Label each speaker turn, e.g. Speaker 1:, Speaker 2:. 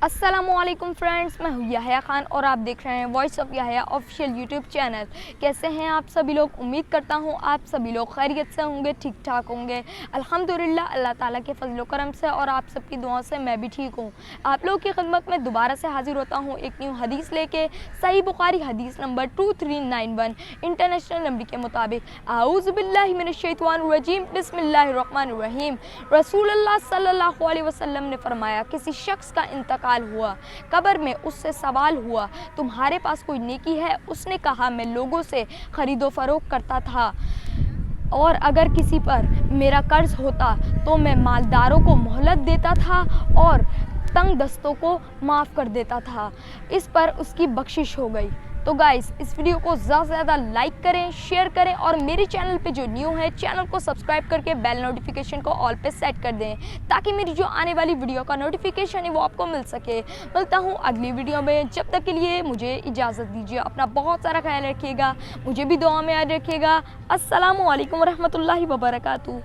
Speaker 1: अस्सलामुअलैकुम फ्रेंड्स, मैं हूँ याहिया खान और आप देख रहे हैं voice of Yahya official YouTube channel. कैसे हैं आप सभी लोग? उम्मीद करता हूँ आप सभी लोग खैरियत से होंगे, ठीक ठाक होंगे। अल्हम्दुलिल्लाह, अल्लाह ताला के फजल करम से और आप सबकी दुआ से मैं भी ठीक हूँ। आप लोगों की खिदमत में दोबारा से हाजिर होता हूँ एक न्यू हदीस लेके। सही बुखारी हदीस नंबर 2391 इंटरनेशनल नंबर के मुताबिक, आऊज़ु बिल्लाहि मिनश शैतानिर रजीम, बिस्मिल्लाहिर रहमानिर रहीम। रसूलुल्लाह सल्लल्लाहु अलैहि वसल्लम ने फरमाया, किसी शख्स का इंतकाल हुआ, कब्र में उससे सवाल हुआ, तुम्हारे पास कोई नेकी है? उसने कहा, मैं लोगों से खरीदो फरोख्त करता था और अगर किसी पर मेरा कर्ज होता तो मैं मालदारों को मोहलत देता था और तंग दस्तों को माफ़ कर देता था। इस पर उसकी बख्शिश हो गई। तो गाइस, इस वीडियो को ज़्यादा से ज़्यादा लाइक करें, शेयर करें और मेरे चैनल पे जो न्यू है चैनल को सब्सक्राइब करके बेल नोटिफिकेशन को ऑल पे सेट कर दें ताकि मेरी जो आने वाली वीडियो का नोटिफिकेशन है वो आपको मिल सके। मिलता हूँ अगली वीडियो में, जब तक के लिए मुझे इजाज़त दीजिए। अपना बहुत सारा ख्याल रखिएगा, मुझे भी दुआ में याद रखिएगा। अस्सलामु अलैकुम रहमतुल्लाहि व बरकातुहू।